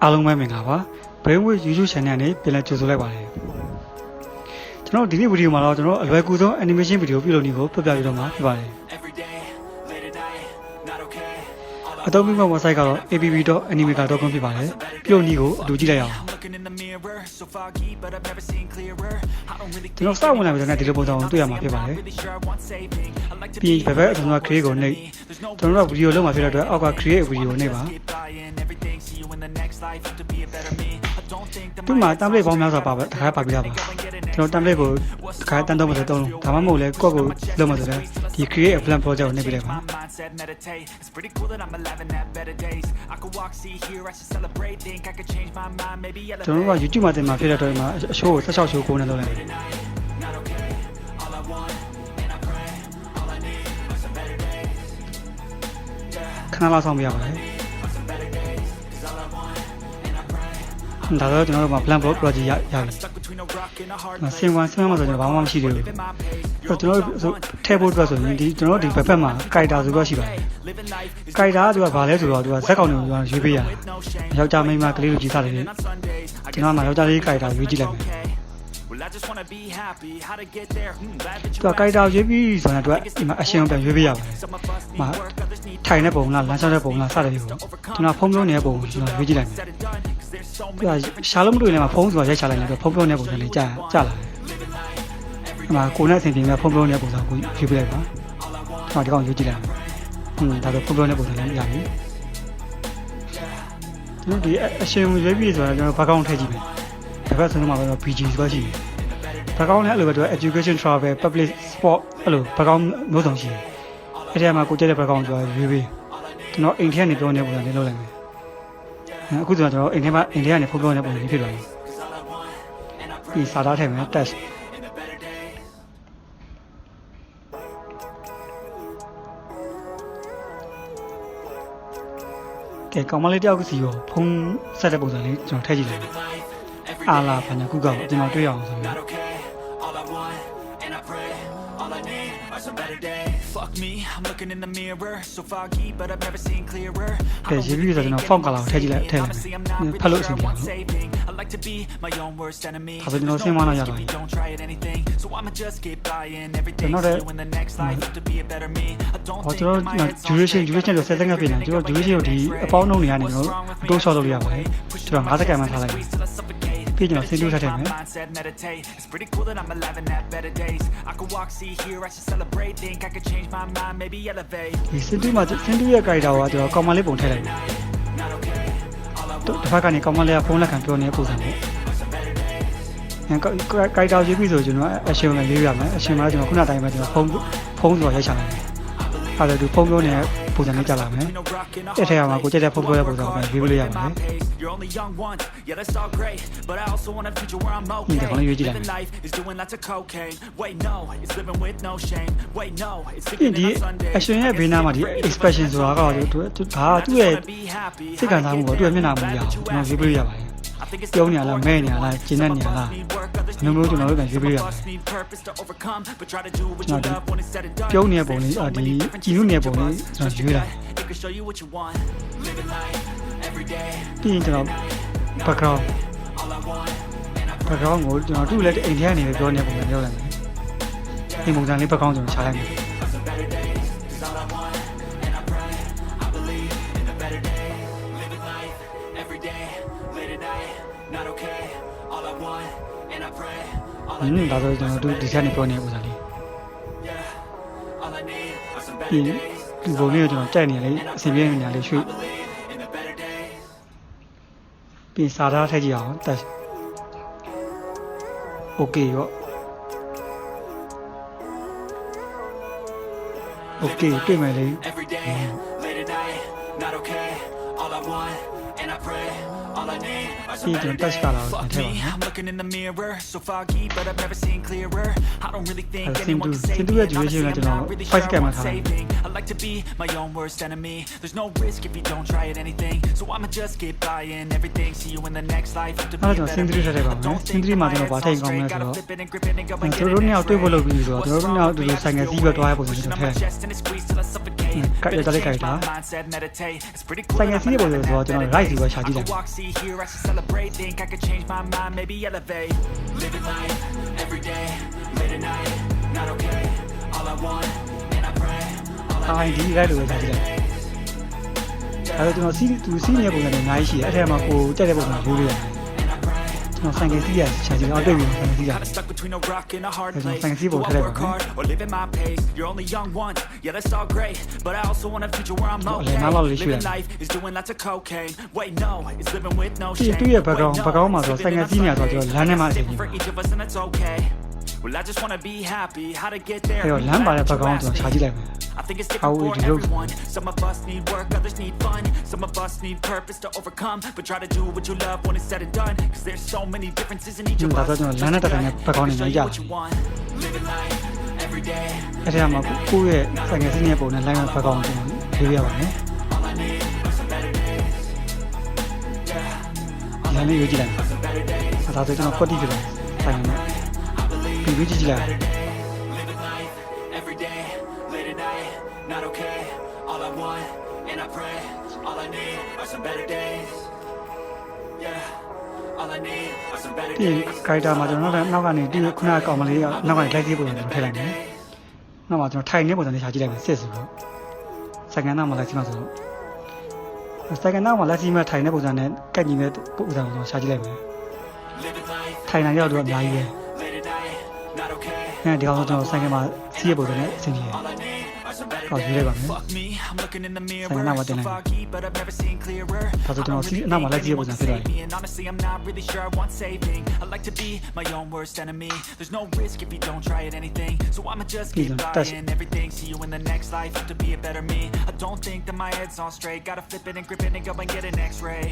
အားလုံးပဲမင်္ဂလာပါ Brainwave YouTube channel နဲ့ပြန်လည်ကြိုဆိုလိုက်ပါတယ်ကျွန်တော်ဒီနေ့ဗီဒီယိုမှာတော့ကျွန်တော်အလွယ်ကူဆုံး animation ဗီဒီယိုပြုလုပ်နည်းကိုပြပြပြတော့မှာဖြစ်ပါတယ်အသုံးပြုမဲ့ website ကတော့ app.animaker.com ဖြစ်ပါတယ်ပြုလုပ်နည်းကိုအတူကြည့်လိုက်အောင်ကျွန်တော်စဝင်လာပြီဆိုတော့ဒီလိုပုံစံကိုတွေ့ရမှာဖြစ်ပါတယ်ပြီးဘယ်ဘက်ကျွန်တော် create ကိုနှိပ်ကျွန်တော်တို့ဗီဒီယိုလုပ်မှာဖြစ်တဲ့အတွက်အောက်က create ဗီဒီယိုနှိပ်ပါဒီမှာ template ပေါင်းများစွာပါပဲတခါပါပြရပါကျွန်တော် template ကိုတခါတန်းတော့မဆိုတော့ဒါမှမဟုတ်လဲကိုယ့်ကိုလုပ်မှာဆိုတော့ဒီ create a plan project ကိုနှိပ်ပြလိုက်ပါကျွန်တော်က YouTube မှာတင်မှာဖြစ်တဲ့အတွက်မှာအရှိုးကို16ရှိုးကိုနဲ့လုပ်လိုက်ခဏလောက်ဆောင်ပြရပါတယ်ဒါတော့ကျွန်တော်တို့မှာ plan project ရပြီဆင်မှာဆိုကျွန်တော်ဘာမှမရှိသေးဘူးကျွန်တော်တို့ထည့်ဖို့အတွက်ဆိုရင်ဒီကျွန်တော်တို့ဒီဘက်ဘက်မှာ character ဆိုတော့ရှိပါတယ် character ကသူကဘာလဲဆိုတော့သူကဇက်ကောင်တွေကိုရွေးပေးရတယ်ယောက်ျားမိန်းမကလေးလိုကြီးစားတယ်ကျွန်တော်မှယောက်ျားလေး character ရွေးကြည့်လိုက်မယ်သူက character ရွေးပြီးဆိုတော့သူကဒီမှာ action ကိုပြန်ရွေးပေးရပါတယ်မှာထိုင်တဲ့ပုံလားလမ်းလျှောက်တဲ့ပုံလားစတဲ့မျိုးကျွန်တော်ဖုန်းပြောနေတဲ့ပုံကိုကျွန်တော်ရွေးကြည့်လိုက်မယ်သူကရှာလို့မတွေ့နေမှာဖုန်းဆိုတာရိုက်ချလိုက်တယ်ဖုန်းပြောနေတဲ့ပုံစံလေးကြာလာတယ်ဒီမှာကိုနဲ့အဆင်ပြေမဲ့ဖုန်းပြောနေတဲ့ပုံစံကိုရွေးပေးလိုက်ပါကျွန်တော်ဒီကောင်ရွေးကြည့်လိုက်မယ်ဒါဆိုဖုန်းပြောနေတဲ့ပုံစံလေးရပြီကျွန်တော်ဒီ action ရွေးပြီးဆိုတော့ကျွန်တော်ဘာကောင်ထည့်ကြည့်မယ်ဒါပဲဆိုတော့မှာတော့ BG ဆိုတာရှိတယ်ဘာကောင်လည်းအဲ့လိုပဲသူက education travel public sport အဲ့လိုဘာကောင်မျိုးစုံရှိတယ်အဲ့ဒီမှာကိုကြည့်တဲ့ဘာကောင်ဆိုတာရွေးပေးကျွန်တော်အိမ်ထဲကနေပြောနေတဲ့ပုံစံလေးလုပ်လိုက်မယ်အခုဆိုတော့ကျွန်တော်အိမ်ထဲကနေဖုန်းပြောနေတဲ့ပုံစံလေးဖြစ်သွားပြီဒီစာသားထည့်မယ် test ကဲကောင်မလေးတယောက်စီရောဖုန်းဆက်တဲ့ပုံစံလေးကျွန်တော်ထည့်ကြည့်လိုက်မယ်အားလာဘာညာခုကောကျွန်တော်တွေ့ရအောင်ဆိုပြီးFuck me, I'm looking in the mirror, so foggy, but I've never seen clearer. ကဲရေးပြီးဆိုတော့ font color ကိုထည့်ကြည့်လိုက်ထည့်လိုက်ဖတ်လို့အဆင်ပြေအောင်I like to be my own worst enemy. ဒါဆိုကျွန်တော်ဆင်းမလာရတော့ဘူး So I'ma just keep buying everything you in the next life to be a better me. I don't think my duration လို့ဆက်သက်ကပြင်တယ်ကျွန်တော် duration ကိုဒီအပေါင်းနှုန်းတွေကနေကျွန်တော်တိုးရှော့လုပ်လို့ရပါတယ်ကျွန်တော်50စက္ကန့်မှထားလိုက်ပြီပြီးကျွန်တော်ဆင်းလို့ထားတယ်မယ်ဒီစင်တူမှာစင်တူရဲ့ character ကိုကျွန်တော်ကောင်မလေးပုံထည့်လိုက်တယ်တစ်ဖက်ကနေကောင်မလေးကဖုန်းလက်ခံပြောနေတဲ့ပုံစံပေါ့character ရေးပြီးဆိုကျွန်တော် action နဲ့ရေးရမယ် action မှာကျွန်တော်ခုနတိုင်းပဲကျွန်တော်ဖုန်းဆိုရိုက်ချလိုက်တယ်အဲ့ဒါသူဖုန်းပြောနေတဲ့ပုံစံလေးကြာလာမယ်အဲ့ထဲမှာကိုကြက်တဲ့ဖုန်းပြောတဲ့ပုံစံကိုရေးလို့ရပါတယ်ဒီကောင်လေးရေးကြည့်လိုက်ဒီ action ရဲ့ဘေးနားမှာဒီ expression ဆိုတာကတော့သူရဲ့စိတ်ခံစားမှုပေါ့သူရဲ့မျက်နှာမူရအောင်ကျွန်တော်ရေးလို့ရပါတယ်ပြုံးနေရလားမဲနေရလားကျင်းနေနေရလားမျိုးကျွန်တော်တို့ကရွေးပေးရပါတယ်ကျွန်တော်ပြုံးနေတဲ့ပုံလေးဒီကြည်နုနေတဲ့ပုံလေးကျွန်တော်ရွေးလိုက်ပြီးရင်ကျွန်တော် background ကိုကျွန်တော်သူ့လည်းအိမ်ထဲကနေပြောနေတဲ့ပုံစံပြောလိုက်မယ်ဒီပုံစံလေး background ကျွန်တော်ချလိုက်မယ်ဒါဆိုကျွန်တော်တို့ဒီချက်နေပြောနေတဲ့ပုံစံလေးဒီပုံလေးကိုကျွန်တော်ကြိုက်နေလေအစီအပြေးနေရလေးရွှေ့ပြီးစာသားထည့်ကြည့်အောင်တက်โอเคရောโอเคတွေ့မယ်လေSee, don't touch that out. Fuck me, I'm looking in the mirror, so foggy, but I've never seen clearer. I don't really think anyone can save me. I'm not really sure what I'm saving. I like to be my own worst enemy. There's no risk if you don't try at anything. So I'ma just keep buying everything. See you in the next life to be a better me. I don't think my mindset's great. Gotta flip it and grip it and go and get it. Right to my chest and it squeeze till I suffocate. Better change my mindset, meditate. It's pretty cool that I'm a see here, I should celebrate. Think I could change my mind, maybe elevate. Living life every day, late at night, not okay. All I want, and I pray. All I need is some better days. အဲ့တော့ကျွန်တော်စီးနေတဲ့ပုံစံတွေအများကြီးရှိတယ်အဲ့ထဲမှာကိုတက်တဲ့ပုံစံရိုးလေးရတယ်ကျွန်တော်ဆိုင်ကစီးရရှာကြည့်တော့တွေ့ပြီဆိုင်ကစီးရတယ်ဆိုင်ကစီးပုံထည့်လိုက်ပါမယ် living my pace you're only young once yeah that's all great but I also want a future where I'm okay living life is doing lots of cocaine wait no it's living with no shame တူရဲ့ background မှာဆိုဆိုင်ကစီးနေရဆိုတော့ကျွန်တော်လမ်းထဲမှာအချိန်ကြီး well I just want to be happy how to get there အဲ့တော့လမ်းပါတဲ့ background ကျွန်တော်ရှာကြည့်လိုက်မယ်I think it's different for everyone. Some of us need work, others need fun. Some of us need purpose to overcome. But try to do what you love when it's said and done. Cause there's so many differences in each of us. Living life every day. အဲ့ဒါမှကိုယ့်ရဲ့ဆိုင်ငယ်စင်းရဲ့ပုံနဲ့ line ဘက်ကောင်ကျွန်တော်ရေးရပါမယ် line လေးရေးကြည့်လိုက်ဒါဆိုကျွန်တော်ဖွက်တိပြလိုက်ဆိုင်ငယ်နဲ့ပြီးကြည့်လိုက် Not okay, all I want, and I pray. All I need are some better days. Yeah, all I need are some better days. ဒီ character မှာကျွန်တော်နောက်ကနေဒီခုနကကောင်မလေးကနောက်ကနေလိုက်ကြည့်ပုံစံထည့်လိုက်တယ်။နောက်မှာကျွန်တော်ထိုင်နေပုံစံနဲ့ရှာကြည့်လိုက်မယ်စစ်ဆိုတော့စက္ကန့်နောက်မှာလိုက်ကြည့်မှဆိုတော့စက္ကန့်နောက်မှာလိုက်ကြည့်မှထိုင်နေပုံစံနဲ့ကတ်ညီမဲ့ပုံစံကိုကျွန်တော်ရှာကြည့်လိုက်မယ်။ထိုင်နေရောက်တော့အများကြီးပဲ။အဲဒီကောင်ကျွန်တော်စက္ကန့်မှာစီးရပုံစံနဲ့အဆင်ပြေတယ်Oh, fuck me, I'm looking in the mirror. So foggy, but I've never seen clearer. I don't really think anyone can save me, and honestly, I'm not really sure I want saving. I like to be my own worst enemy. There's no risk if you don't try at anything. So I'ma just keep buying everything. See you in the next life, have to be a better me. I don't think that my head's on straight. Gotta flip it and grip it and go and get an X-ray.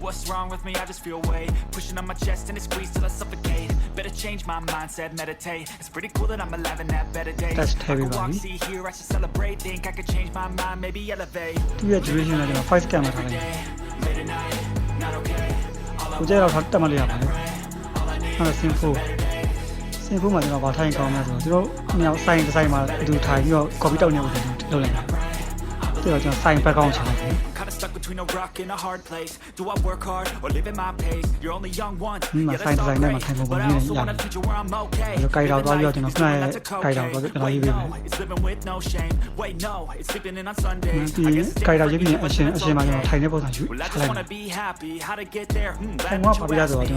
What's wrong with me? I just feel weight pushing on my chest and it squeezes till I suffocate. Better change my mindset, meditate. It's pretty cool that I'm alive and have better days. That's heavy, I could walk, see here, I should celebrate. Think I could change my mind, maybe elevate. သူရဲ့ duration ကကျွန်တော်5 scan မှာထားလိုက်တယ်။ကိုကြတော့တက်မှလေးရပါတယ်။အဲ့ဒါ simple မှာကျွန်တော်ဗာထိုင်ကောင်းမှဆိုတော့ကျွန်တော်မြောက် sign ဒီဇိုင်းမှာအတူထိုင်ပြီးတော့ copy တောက်နေပုံစံလုပ်လိုက်တယ်။ပြီးတော့ကျွန်တော် sign background ချလိုက်တယ်။ Stuck between a rock and a hard place. Do I work hard or live at my pace? You're only young once. Yeah, that's all great, but I also want a future where I'm okay. Living life lots of cocaine. Wait, no, it's living with no shame. Wait, no, it's sleeping in on Sundays. I guess it's different for everyone. Some of us need work, well, I just want to be happy. How to get there? Glad that you asked me. I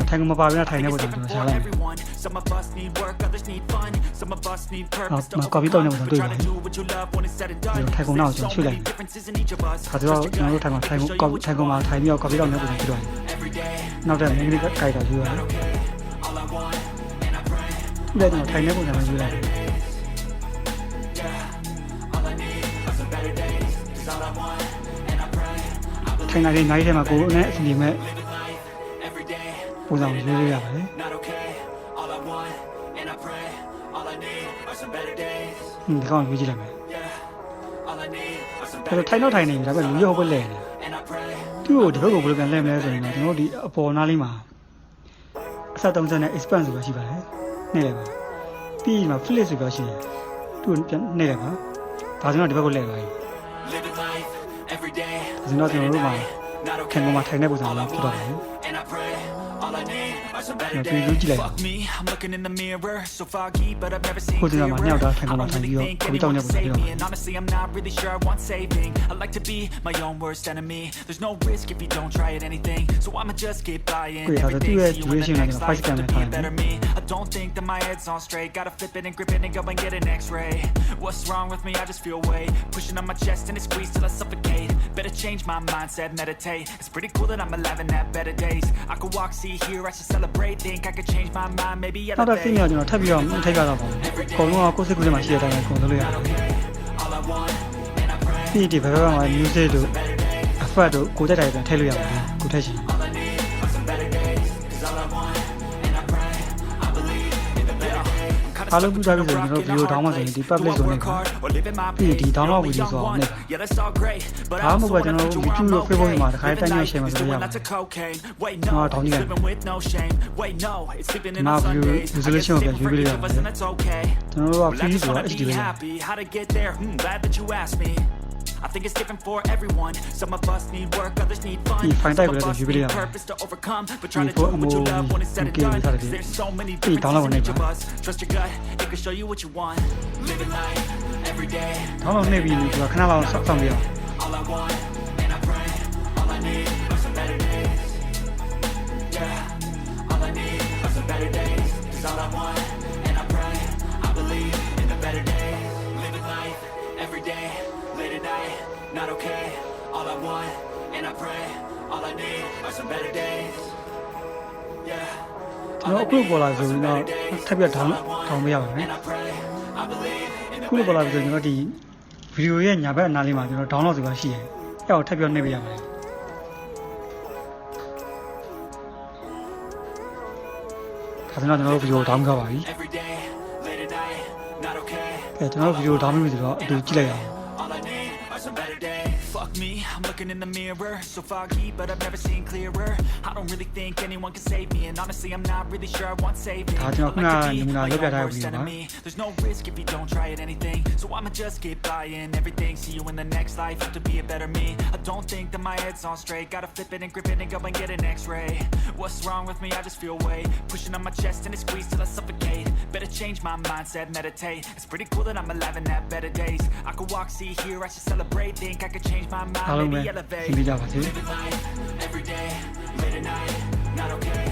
think it's different for everyone. Some of us need work, others need fun. Some of us need purpose to overcome. But try to do what you love when it's said and done. There's so many differences in each of us. ထိုင်ကုန်မှာထိုင်ပြီးတော့ copy လုပ်နေပုံစံဖြစ်သွားတယ်။နောက်တဲ့ main ကကြိုက်တာယူရတယ်။လက်တော့ထိုင်နေပုံစံမှာယူရတယ်။ထိုင်နေနိုင်တဲ့မှာကိုယ်နဲ့အစီအစဉ်မဲ့ပုံစံကိုယူရပါတယ်။ဒီကောင်ယူကြည့်လိုက်မယ်။အဲ့တော့ထိုင်တော့ထိုင်နေပြီဒါပေမဲ့လူရောဟုတ်ပဲလဲနေ။သူ့ကိုဒီဘက်ကိုဘယ်လိုပြန်လဲမလဲဆိုရင်တော့ကျွန်တော်တို့ဒီအပေါ်နားလေးမှာအဆက်30နဲ့ expand ဆိုတာရှိပါတယ်။နှိမ့်လိုက်ပါ။ပြီးရင်မှာ flip ဆိုတာရှိတယ်။သူ့ကိုပြန်နှိမ့်လိုက်ပါ။ဒါဆိုတော့ဒီဘက်ကိုလဲပါပြီ။ဒါဆိုတော့ကျွန်တော်တို့မှာခံပေါ်မှာထိုင်တဲ့ပုံစံမျိုးဖြစ်တော့တယ်။ Fuck me, I'm looking in the mirror, so foggy, but I've never seen clearer. I don't really think anyone can save me, and honestly, I'm not really sure I want saving. I like to be my own worst enemy. There's no risk if you don't try at anything, so I'ma just keep buying everything. See you in the next life, have to be a better me. I don't think that my head's on straight. Gotta flip it and grip it and go and get an X-ray. What's wrong with me? I just feel weight pushing on my chest and it squeezes till I suffocate. Better change my mindset, meditate. It's pretty cool that I'm alive and have better days. I could walk, see, hear, I should celebrate. Think I could change my mind, maybe elevate. နောက်တော့စီးမြောက်ကျွန်တော်ထပ်ပြီးတော့ထိတ်ကြတော့ပါဘူး။အကုန်လုံးကကိုယ်စိတ်ကူးထဲမှာရှိတဲ့အတိုင်းပဲအကုန်လုပ်လို့ရတယ်။ဒီဘက်ကမှာ music တို့ effect တို့ကိုတက်တိုင်းပြန်ထည့်လို့ရပါတယ်။ကိုထည့်ချင်အားလုံးပြကြပြီဆိုရင်ကျွန်တော်ဗီဒီယိုဒေါင်းမှဆိုရင်ဒီ public zone နဲ့ပြီးဒီ download ဗီဒီယိုဆိုအောင်နဲ့ဒါမှမဟုတ်ကျွန်တော် YouTube ရော Facebook မှာတစ်ခါတိုင်းနဲ့ share မှာဆိုရပါတယ်။တော့ဒေါင်းကြည့်ရတယ်။နောက် resolution ကိုပြန်ရွေးပေးရပါတယ်။ကျွန်တော်တို့က free ဆိုတာ HD ပဲ။ I think it's different for everyone. Some of us need work, others need fun. He find Some out of whether us you need believe it. purpose to overcome. But trying to He do put what you more love when it's said and okay done. with that 'Cause idea. there's so many He download differences in each it, of us. Trust your gut, it can show you what you want. Living life every day. ဒါတော့နေပြီလို့ခဏလောက်စောင့်ပြရအောင် All I want, and I pray, all I need are some better days. Yeah, all I need are some better days. 'Cause all I want, and I pray, I believe in the better days. Living life every day, late at night, not okay. All I want, and I pray, all I need are some better days. Yeah. ကျွန်တော်အခုပေါ်လာဆိုရင်တော့ထပ်ပြထောင်းပေးရပါမယ် And I pray, I believe in the ခုလိုပေါ်လာပြီးတော့ကျွန်တော်ဒီဗီဒီယိုရဲ့ညာဘက်အနားလေးမှာကျွန်တော် download ဆိုတာရှိတယ်။အဲ့ဒါကိုထပ်ပြနှိပ်ပေးရပါတယ်။ဒါဆိုတော့ကျွန်တော်တို့ဗီဒီယို download ခဲ့ပါပြီ every day, late at night, not okay. ။ကဲကျွန်တော်တို့ဗီဒီယို download ပြီးဆိုတော့အတူကြည့်လိုက်ရအောင် All I need are some better days. Fuck me, I'm looking in the mirror. So foggy, but I've never seen clearer. I don't really think anyone can save me. And honestly, I'm not really sure I want saving. 다ကျွန်တော်ခုန I'd like to be နမူနာ my လုပ်ပြ own ထားတဲ့ worst ဗီဒီယိုပါ enemy. There's no risk if you don't try at anything. So I'ma just keep buying everything. See you in the next life, have to be a better me. I don't think that my head's on straight. Gotta flip it and grip it and go and get an x-ray. What's wrong with me? I just feel weight pushing on my chest and it squeezes till I suffocate. Better change my mindset, meditate. It's pretty cool that I'm alive and have better days. I could walk, see, hear, I should celebrate. Think I could change my mind, အားလုံးပဲ maybe သင် elevate. ပေးကြပါစေ Living life every day, late at night, not okay.